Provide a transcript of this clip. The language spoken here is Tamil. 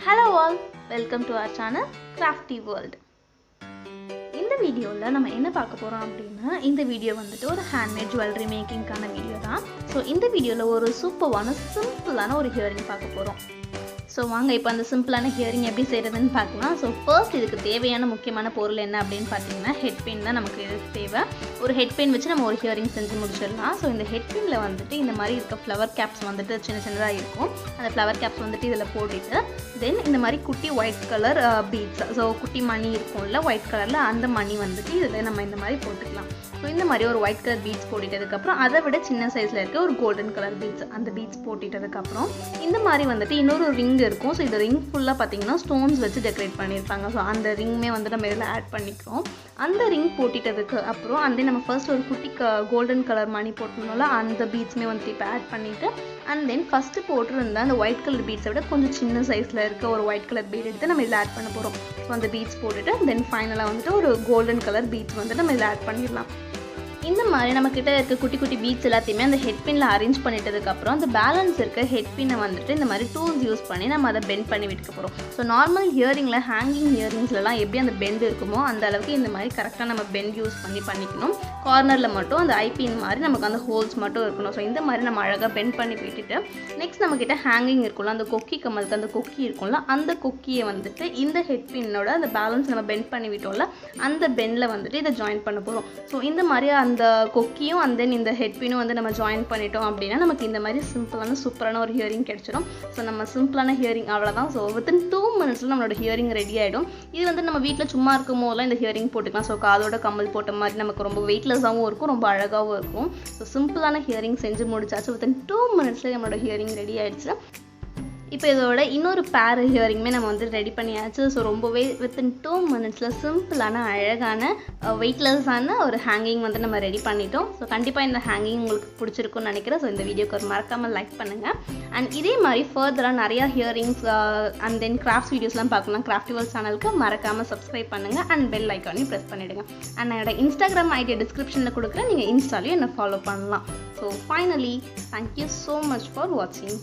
Hello all, welcome to our channel Craftiiee World. இந்த வீடியோல நம்ம என்ன பார்க்க போறோம் அப்படினா இந்த வீடியோ வந்துட்டு ஒரு handmade jewelry making கான வீடியோ தான். சோ இந்த வீடியோல ஒரு சூப்பரான சிம்பிளான ஒரு ஹியரிங் பார்க்க போறோம். சோ வாங்க இப்போ அந்த சிம்பிளான ஹியரிங் எப்படி செய்யறதுன்னு பார்க்கலாம். சோ ஃபர்ஸ்ட் இதுக்கு தேவையான முக்கியமான பொருள் என்ன அப்படினு பாத்தீங்கன்னா ஹெட் பின் தான் நமக்கு இதுக்கு தேவை. ஒரு ஹெட் பின் வச்சு நம்ம ஒரு ஹியரிங் செஞ்சு முடிச்சிடலாம். சோ இந்த ஹெட் பின்ல வந்துட்டு இந்த மாதிரி இருக்க ஃப்ளவர் கேப்ஸ் வந்துட்டு சின்ன சின்னதா இருக்கும். அந்த ஃப்ளவர் கேப்ஸ் வந்துட்டு இதல போட்டுட்டு தென் இந்த மாதிரி குட்டி ஒயிட் கலர் பீட்ஸ் சோ குட்டி மணி இருக்கும்ல ஒயிட் கலர்ல அந்த மணி வந்துட்டு இதல நம்ம இந்த மாதிரி போட்டுக்கலாம். சோ இந்த மாதிரி ஒரு ஒயிட் கலர் பீட்ஸ் போட்டுட்டதுக்கு அப்புறம் அதை விட சின்ன சைஸ்ல இருக்க ஒரு கோல்டன் கலர் பீட்ஸ் அந்த பீட்ஸ் போட்டுட்டதுக்கு அப்புறம் இந்த மாதிரி வந்துட்டு இன்னொரு ரிங் இருக்கும். சோ இந்த ரிங் ஃபுல்லா பாத்தீங்கன்னா ஸ்டோன்ஸ் வச்சு டெக்கரேட் பண்ணிருப்பாங்க. சோ அந்த ரிங்மே வந்து நம்ம இதல ஆட் பண்ணிக்கிறோம். அந்த ரிங் போட்டுட்டதுக்கு அப்புறம் அந்த நம்ம ஃபர்ஸ்ட் ஒரு குட்டி கோல்டன் கலர் மணி போட்டோம்ல அந்த பீட்ஸ்மே வந்து இப்ப ஆட் பண்ணிட்டு and then ஃபர்ஸ்ட் போட்டுருந்த அந்த ஒயிட் கலர் பீட்ஸை விட கொஞ்சம் சின்ன சைஸ்ல இருக்க ஒரு ஒயிட் கலர் பீட் எடுத்து நம்ம இதல ஆட் பண்ண போறோம். சோ அந்த பீட்ஸ் போட்டுட்டு then ஃபைனலா வந்துட்டு ஒரு கோல்டன் கலர் பீட்ஸ் வந்து நம்ம இதல ஆட் பண்ணிரலாம். இந்த மாதிரி நம்ம கிட்ட இருக்க குட்டி குட்டி பீட்ஸ் எல்லாத்தையுமே அந்த ஹெட் பின்ல அரேஞ்ச் பண்ணிட்டதுக்கு அப்புறம் அந்த பேலன்ஸ் இருக்க ஹெட் பின்னை வந்துட்டு இந்த மாதிரி டூல்ஸ் யூஸ் பண்ணி நம்ம அதை பெண்ட் பண்ணி விட்டுக்க போறோம். ஸோ நார்மல் ஹியரிங்ல ஹேங்கிங் ஹியரிங்ஸ்லாம் எப்படி அந்த பெண்ட் இருக்குமோ அந்த அளவுக்கு இந்த மாதிரி கரெக்டாக நம்ம பெண்ட் யூஸ் பண்ணிக்கணும். கார்னர்ல மட்டும் அந்த ஐபின் மாதிரி நமக்கு அந்த ஹோல்ஸ் மட்டும் இருக்கணும். ஸோ இந்த மாதிரி நம்ம அழகாக பெண்ட் பண்ணி விட்டுட்டு நெக்ஸ்ட் நம்ம கிட்ட ஹேங்கிங் இருக்கும்ல அந்த கொக்கி கம்மலுக்கு அந்த கொக்கி இருக்கும்ல அந்த கொக்கியை வந்துட்டு இந்த ஹெட் பின்னோட அந்த பேலன்ஸ் நம்ம பெண்ட் பண்ணி விட்டோம்ல அந்த பெண்ட்ல வந்துட்டு இதை ஜாயின் பண்ண போறோம். ஸோ இந்த மாதிரி அந்த கொக்கியும் and then இந்த ஹெட் பின்னும் வந்து நம்ம ஜாயின் பண்ணிட்டோம் அப்படின்னா நமக்கு இந்த மாதிரி சிம்பிளான சூப்பரான ஒரு ஹியரிங் கிடைச்சிடும். ஸோ நம்ம சிம்பிளான ஹியரிங் அவ்வளோதான். ஸோ வித்தின் 2 minutesல நம்மளோட ஹியரிங் ரெடி ஆகிடும். இது வந்து நம்ம வீட்டில் சும்மா இருக்கும் போதெல்லாம் இந்த ஹியரிங் போட்டுக்கலாம். ஸோ காதோட கம்மல் போட்ட மாதிரி நமக்கு ரொம்ப வெயிட்லெஸ்ஸாகவும் இருக்கும் ரொம்ப அழகாகவும் இருக்கும். ஸோ சிம்பிளான ஹியரிங் செஞ்சு முடிச்சாச்சு. வித்தின் 2 minutesல நம்மளோட ஹியரிங் ரெடி ஆயிடுச்சு. இப்போ இதோட இன்னொரு பேர் ஹியரிங்குமே நம்ம வந்து ரெடி பண்ணியாச்சு. ஸோ ரொம்பவே வித்தின் 2 minutesல சிம்பிளான அழகான வெயிட்லெஸ்ஸான ஒரு ஹேங்கிங் வந்து நம்ம ரெடி பண்ணிட்டோம். ஸோ கண்டிப்பாக இந்த ஹேங்கிங் உங்களுக்கு பிடிச்சிருக்கும்னு நினைக்கிறேன். ஸோ இந்த வீடியோக்கு ஒரு மறக்காமல் லைக் பண்ணுங்கள். அண்ட் இதே மாதிரி ஃபர்தராக நிறையா ஹியரிங்ஸ் அண்ட் தென் கிராஃப்ட்ஸ் வீடியோஸ்லாம் பார்க்கலாம். கிராஃப்டிiee வேர்ல்ட் சேனலுக்கு மறக்காமல் சப்ஸ்கிரைப் பண்ணுங்கள் அண்ட் பெல் ஐக்கானையும் ப்ரெஸ் பண்ணிவிடுங்க. அண்ட் என்னோட இன்ஸ்டாகிராம் ஐடி டிஸ்கிரிப்ஷனில் கொடுக்குறேன். நீங்கள் இன்ஸ்டாலையும் என்னை ஃபாலோ பண்ணலாம். So finally thank you so much for வாட்சிங்.